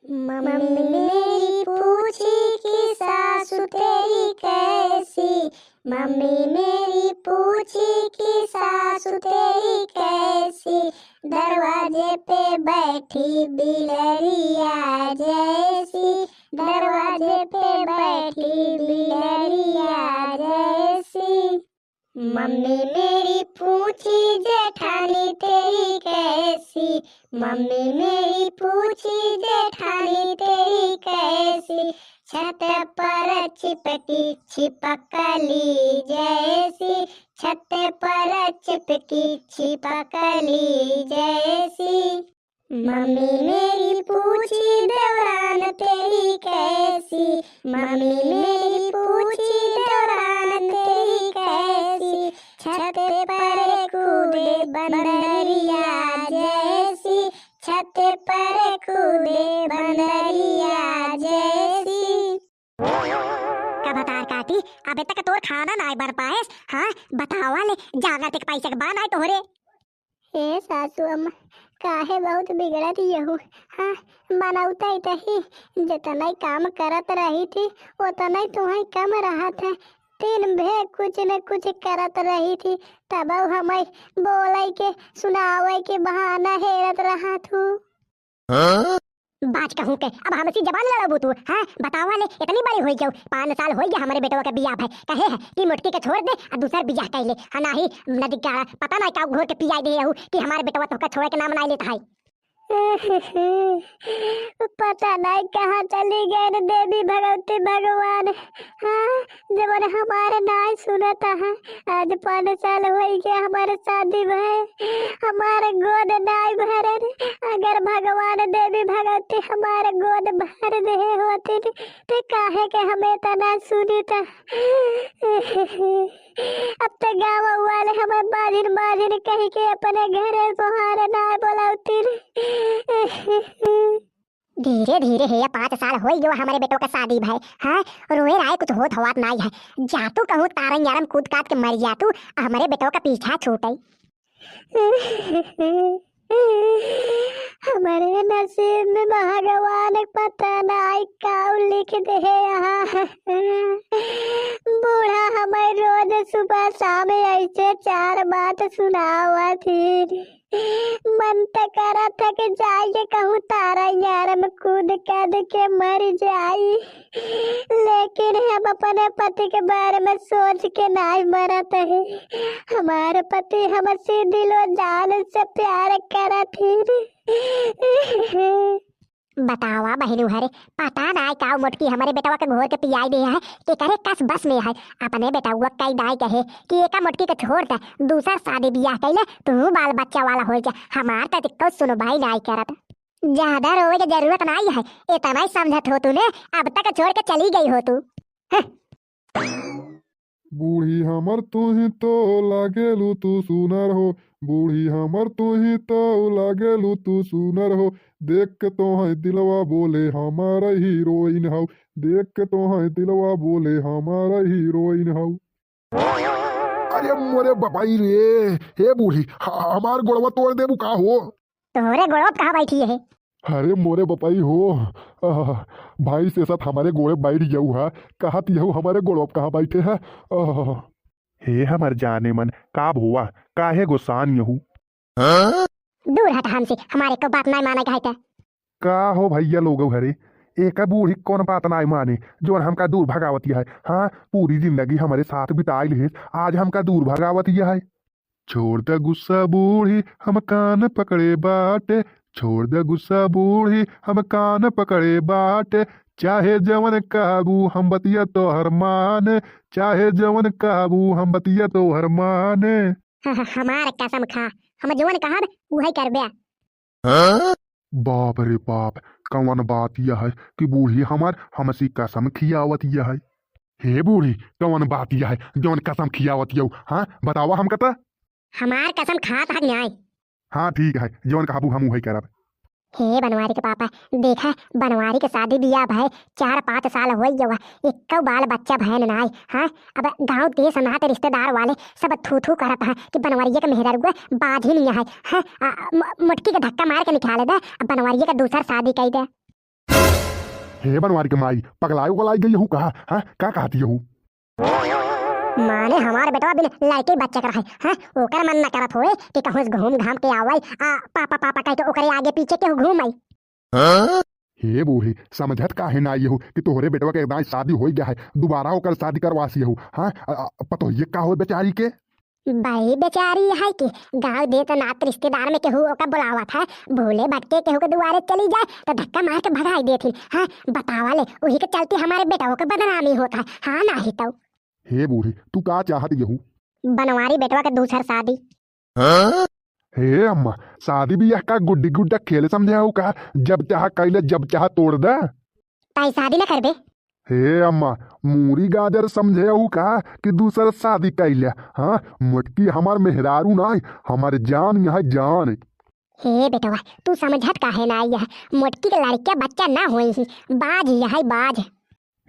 Mummy मेरी पूछी कि सासु तेरी कैसी। मम्मी मेरी पूछी कि सासु तेरी कैसी। दरवाजे पे बैठी बिलरिया जैसी। दरवाजे पे बैठी बिलरिया जैसी। मम्मी मेरी पूछी जेठानी तेरी कैसी। मम्मी मेरी पूछी जेठानी तेरी कैसी। छत पर चिपकी छिपकली जैसी। छत पर चिपकी छिपकली जैसी। मम्मी मेरी पूछी देवरान तेरी कैसी। मम्मी मेरी पूछी देवरान तेरी कैसी। छत पर कूदे बंदरिया जैसी। छत पर कूदे बंदरिया जैसी। कब तार काटी अबे तक तोर खाना नाय बन पाए। हाँ बतावा ले जागा तक पैसा के बान आए तोहरे। हे सासू अम्मा काहे बहुत बिगड़त यहू। हाँ बनाउता ही तही जितना ही काम करत रही थी उतना ही तुम्हें कम रहा था। दिन भर कुछ न कुछ करत रही थी तब हमें बोले के सुनावे के बहाना हेरत रहा थू। बाज कहूँ के अब हमसी जबान लड़बू तू। हाँ बतावा ले इतनी बड़ी हो जाऊ 5 साल हो गया हमारे बेटवा का बियाह भाई कहे है कि मुटकी के छोड़ दे और दूसर बियाह कर ले। हाँ नाही नदी का पता ना क्या घोर के पिया दे रहू कि हमारे बेटवा तो का छोड़ के नाम नहीं लेता है। पता नहीं कहाँ चली गए देवी भगवती भगवान। हाँ जब हमारे नाम सुनता है आज 5 साल हो गया हमारे शादी भय हमारे गोद नाई भरन। अगर भगवान देवी भगवती हमारे गोद भर दे होती तो काहे के हमें तना सुनी था। अब तो गाँव वाले हमें बाजिन बाजिन कह के अपने घर तुम्हारे नाय बोलाती। धीरे धीरे है 5 साल हो गयो हमारे बेटों का शादी भाई। हाँ रोए राय कुछ होत हवात नहीं है जातू कहूँ तारन यारम कूद काट के मर जातू हमारे बेटों का पीछा छूटई। हमारे नसीब में भगवान पता नहीं क्या लिख दे यहाँ। बूढ़ा हमें रोज सुबह शाम ऐसे 4 बात सुनावा थी। मन तो करा था कि जाइए कहूँ तारा यार में कूद कद के मर जाई लेकिन हम अपने पति के बारे में सोच के नहीं मरत है। हमारे पति हमसे दिलो जान से प्यार करा फिर। बतावा बहनू हरे पता ना का मोटकी हमारे बेटवा के घोर के पियाई दे है कि करे कस बस में है अपने बेटवा कई दाई कहे कि एका मोटकी के छोड़ दे दूसर शादी बियाह कैले तू बाल बच्चा वाला हो जा हमार तो सुनो भाई नहीं करत। ज्यादा रोवे की जरूरत नहीं है इतना ही समझत हो तूने अब तक छोड़ के चली गई हो तू। बूढ़ी हमर तुही तो लागेलू तू सुनर हो। बूढ़ी हमर तुही तो लागेलू तू सुनर हो। देख के तो है दिलवा बोले हमारा हीरोइन हो। देख के तो है दिलवा बोले हमारा हीरोइन हो। अरे मोरे बपाई रे हे बूढ़ी हमार गोड़वा तोड़ देबू का हो। तोहरे गोड़वा कहाँ बैठी है। अरे मोरे बपाई हो भाई से साथ हमारे गोड़े बैठ जाऊ है कहा यहू हमारे गोड़वा कहाँ बैठे है। हे हमर जाने मन का हुआ काहे गुस्सान यहू। दूर हट हमसे हमारे को बात नहीं माना कहता। का हो भैया लोग हरे एक बूढ़ी कौन बात नहीं माने जो हमका दूर भगावती है। हाँ पूरी जिंदगी हमारे साथ बिताइल है आज हमका दूर भगावती है। छोड़ दे गुस्सा बूढ़ी हम कान पकड़े बाटे। छोड़ दे गुस्सा बूढ़ी हम कान पकड़े बाटे। चाहे जवन काबू हम बतिया तो हर माने। चाहे जवन काबू हम बतिया तो हर माने। हमार कसम खा हम जवन कहा वही कर बे। बाप रे बाप कौन बात यह है कि बूढ़ी हमार हमसी कसम खियावत यह है। हे बूढ़ी कौन बात यह है जवन कसम खियावत यऊ। हाँ बतावा हम कता हमार कसम खात है न्याय। हाँ ठीक है जवन काबू हम वही करब। हे बनवारी के पापा देखा बनवारी के शादी बियाह भाई 4-5 साल हो गया एक बाल बच्चा बहन नाई। हाँ अब गांव देश नाते रिश्तेदार वाले सब थू थू करत है कि बनवारिये के मेहर हुआ बाज ही नहीं है। हाँ मुटकी के धक्का मार के निकाले दे बनवारिये का दूसर शादी कर दे। हे बनवारी के माई पगलाई उगलाई गई हूँ कहा हाँ का कहती हूँ माने हमार बेटवा बिन लड़के बच्चे कर है ओकर मन न करत होए कि कहूँ घूम घाम के आवई पापा पापा कह के ओकरे आगे पीछे के घूम आई। हे बूढ़ी समझत काहे ना हो कि तोहरे बेटवा के एकदम शादी हो गया है दोबारा होकर शादी करवासी हो हाँ पतो ये का हो बेचारी के भाई बेचारी है कि गांव दे तो नात रिश्तेदार में केहू ओका बुलावा था भूले भटके केहू के दुआरे चली जाए तो धक्का मार के भगाई देती हाँ बतावा ले वही के चलते हमारे बेटा के बदनामी होता है हाँ ना ही तो। हे बूढ़ी तू का चाहत यहू बनवारी बेटवा के दूसर शादी। हे अम्मा शादी बियाह का गुड्डी गुड्डा खेल समझे हो का जब चाह कैले जब चाह तोड़ दे ताई शादी न करबे। हे अम्मा मूरी गाजर समझे हो का कि दूसर शादी कैले हाँ मुटकी हमार मेहरारू ना हमारे जान यहाँ जान। हे बेटवा तू समझत काहे ना यह मोटकी के लड़किया बच्चा ना होई ही बाज यह बाज।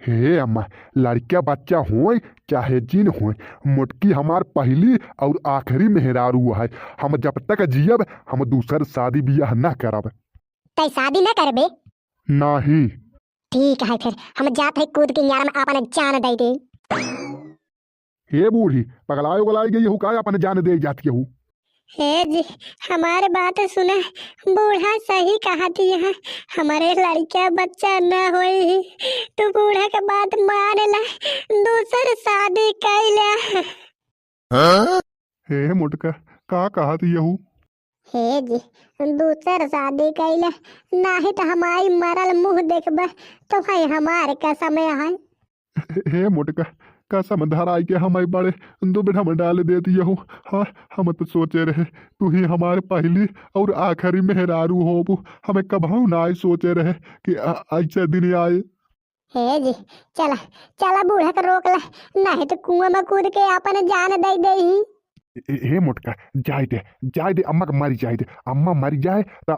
हे अम्मा लड़किया बच्चा हो चाहे जिन हो मुटकी हमार पहली और आखिरी मेहरारू है हम जब तक जियब हम दूसर शादी बियाह न करब। तै शादी न करबे नहीं ठीक है फिर हम जात है कूद के यार में अपन जान दे दे। हे बूढ़ी पगलाई उगलाई गई हूँ का अपन जान दे जाती हूँ। हे जी हमारे बात सुना बूढ़ा सही कहा थी यहाँ हमारे लड़का बच्चा न होई तू बूढ़ा के बात मान ला दूसर शादी कैला। हे मुटका का कहा थी यहू हे जी दूसर शादी कैला नाही तो हमारी मरल मुंह देखबे तो भाई हमारे का समय है। हे मुटका कसम धराई के हमारे बड़े दुविधा में डाल देती हूँ हाँ हम तो सोचे रहे तू ही हमारे पहली और आखिरी मेहरारू हो हमें कभाऊ ना आए सोचे रहे कि ऐसे दिन आए। हे जी चला चला बूढ़ा को रोक ला नहीं तो कुआं में कूद के अपन जान दे दे ही। हे मुटका जाए दे अम्मा मरी जाए दे अम्मा मरी जाए तो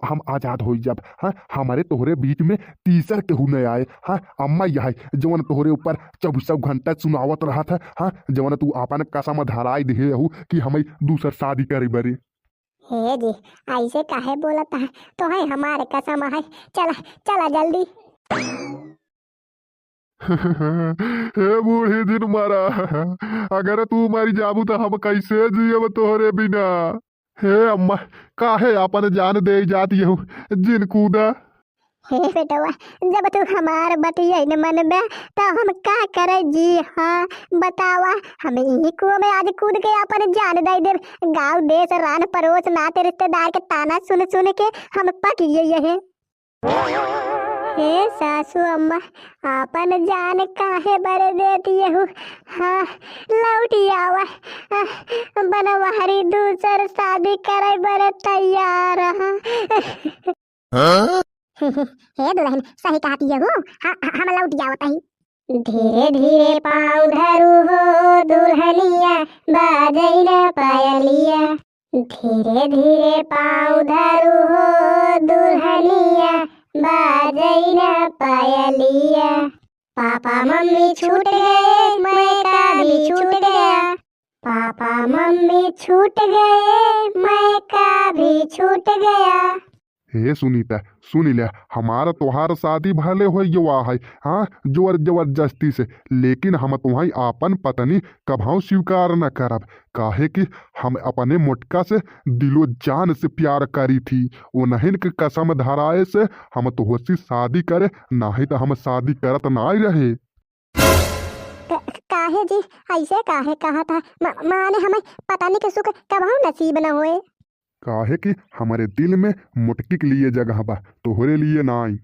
हम आजाद हो जब हाँ हमारे तोहरे बीच में तीसर केहू न आए हाँ अम्मा यह जवन तोहरे ऊपर 24 घंटा सुनावत रहा था हाँ जवन तू अपन कसम धराई दे हूँ कि हमें दूसर शादी करे बरे। हे जी ऐसे काहे बोलता है तो है हमारे कसम है चला चला जल्दी। हे बूढ़ी दिन मारा अगर तू मरी जाबू तो हम कैसे जियब तोहरे बिना। हे अम्मा काहे अपन जान दे जाती हूँ जिन कूदा। हे बेटवा जब तू हमार बतिया न मनबे तो हम का करे जी हाँ बतावा हम यही कुआं में आज कूद के अपन जान दे दे गाँव देश रान पड़ोस नाते रिश्तेदार के ताना सुन सुन के हम पक गए। हे सासू अम्मा अपन जान काहे बर देती हूँ हाँ लौटी आवा बनवारी दूसर शादी करे बर तैयार हाँ। हे दुल्हन सही कहती हो हाँ हम लौटी आवत ही। धीरे धीरे पाँव धरू हो दुल्हनिया बाजई न पायलिया धीरे धीरे पाँव धरू हो दुल्हनिया बाजई न पायलिया। पापा मम्मी छूट गए मैं का भी छूट गया पापा मम्मी छूट गए मैं का भी छूट गया। हे सुनीता सुनी ले हमारा तोहार शादी भले हो युवा है हाँ जोर जबरदस्ती से लेकिन हम तुम्हारी आपन पत्नी कभाऊ स्वीकार न करब काहे कि हम अपने मुटका से दिलो जान से प्यार करी थी वो नहीं के कसम धराए से हम तोहसी शादी करे नहीं तो हम शादी करत ना रहे। काहे जी ऐसे काहे कहा था माने हमें पता नहीं के सुख कभाऊ नसीब न होए। काहे कि हमारे दिल में मुटकी के लिए जगह बा तोहरे लिए ना आई।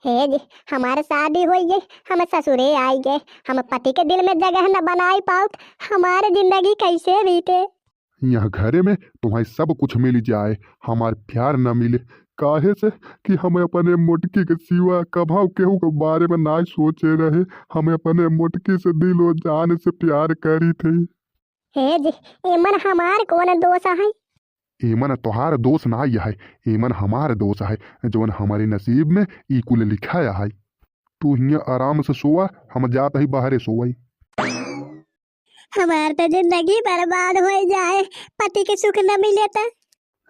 हे जी हमारे शादी हो गई हम ससुरे आई गए हम पति के दिल में जगह न बनाई पाओ हमारे जिंदगी कैसे बीते। यहाँ घरे में तुम्हारी सब कुछ मिल जाए हमार प्यार न मिले काहे से कि हमें अपने मुटकी के सिवा कभाऊ केहू के बारे में ना सोचे रहे हमें अपने मुटकी से दिलो जान से प्यार करी थी। हे जी एमन हमार कौन दोष है। एमन तोहार दोष ना है एमन हमार दोष है जवन हमारे नसीब में ई कुल लिखाया है। तू हियाँ आराम से सोआ हम जात ही बाहरे सोई। हमार तो जिंदगी बर्बाद हो जाए पति के सुख न मिले तो।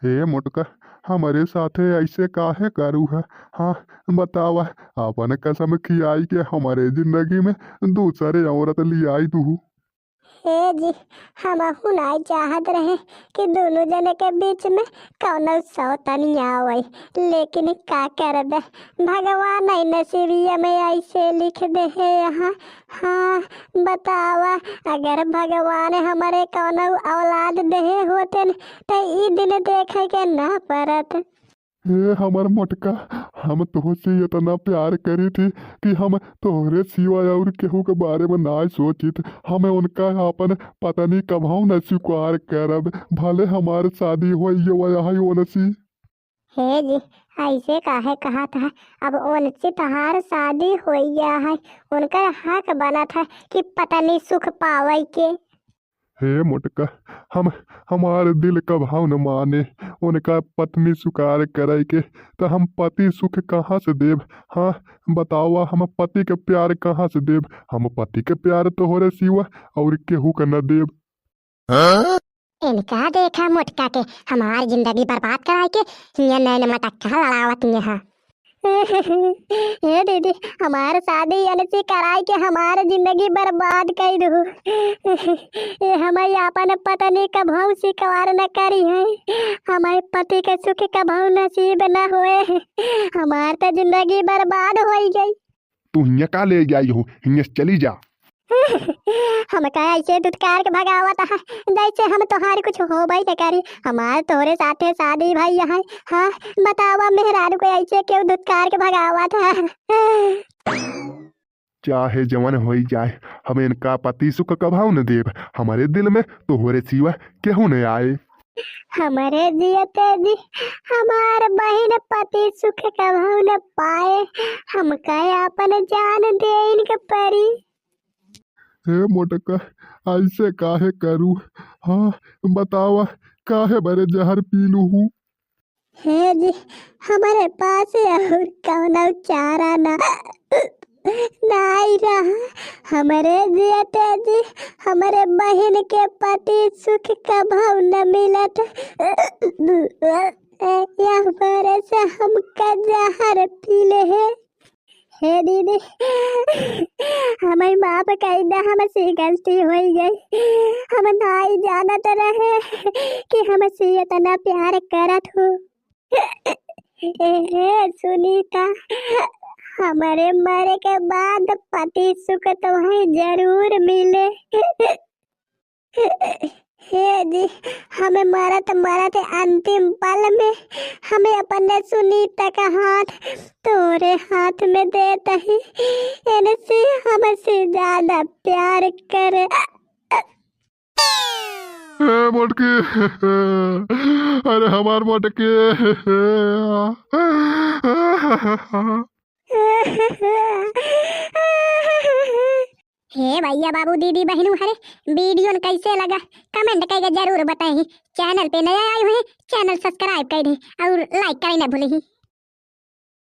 हे मोटका हमारे साथे ऐसे काहे करू है? हाँ बतावा, अपन कसम खियाई के हमारे जिंदगी में दूसरे औरत लियाई तू। हे जी, हम नहीं चाहत रहे कि दोनों जने के बीच में कौनो सौतनी आवे, लेकिन का कर दे, भगवान नहीं नसीबिया में ऐसे लिख दे है यहाँ। हाँ बतावा, अगर भगवान हमारे कौनो औलाद दे होते न, तो ई दिन देखे के ना पड़त। हे हमर मोटका, हम तोहसे इतना प्यार करी थी कि हम तोहरे सिवाय और केहू के बारे में ना सोचित। हमें उनका अपन पता नहीं कभाऊ न स्वीकार करब, भले हमार शादी हो ओनसी। हे जी, ऐसे काहे कहा था? अब उनसे तहार शादी हो गया है, उनका हक बना था कि पता नहीं सुख पावे के। हे मोटका, हम हमारे दिल का भाव न माने उनका पत्नी स्वीकार करे के, तो हम पति सुख कहाँ से देव? हाँ बतावा, हम पति के प्यार कहाँ से देव? हम पति के प्यार तोहरे सिवा और केहू का न देव। इनका देखा मोटका के हमारी जिंदगी बर्बाद कराए के ये नैन मटक्का लड़ावत यहाँ। हे दीदी, हमार शादी से कराई के हमार जिंदगी बर्बाद कर दू। ये हमारे अपन पता नहीं कभाऊ स्वीकार न करी है, हमारे पति के सुख कभाऊ नसीब न होए, हमार तो जिंदगी बर्बाद हो गई। तू हियाँ का ले आई हो? हियाँ से चली जा। हम का ऐसे दुत्कार के भगावत है, जैसे हम तोहार कुछ हो भाई न करी, हमार तोहरे साथे शादी भाई यहाँ। हाँ बतावा, मेहरारू को ऐसे क्यों दुत्कार के भगावत है? चाहे जवन हो जाए, हमें इनका पति सुख कभाऊ न देव, हमारे दिल में तोहरे सिवा केहू न आए। हमारे जियते जी हमार बहन पति सुख कभाऊ न पाए, हम का अपन जान दे इनके परी। हे मोटका, ऐसे काहे करू? हाँ बतावा, काहे बरे जहर पीलू हूँ? हे जी, हमारे पास और कौनो चारा ना नहीं रहा। हमारे जियते जी हमारे बहन के पति सुख कभाऊ न मिलत, यहाँ पर से हम का जहर पीले है। हे दीदी, हमारी माँ पे कही ना हमसे गलती हो गई, हम नहीं जानत रहे कि हमसे इतना प्यार करत हो। हे सुनीता, हमारे मरे के बाद पति सुख तुम्हें जरूर मिले। हे जी, हमें मरत मरत अंतिम पल में हमें अपने सुनीता का हाथ तोरे हाथ में देता ही, इनसे हमसे ज्यादा प्यार करे। मोटके, अरे हमार मोटके। हे भैया बाबू दीदी बहनों, हरे वीडियो कैसे लगा कमेंट करके जरूर बताएं। चैनल पे नया आए हुए चैनल सब्सक्राइब कर दें और लाइक करना ना भूलें।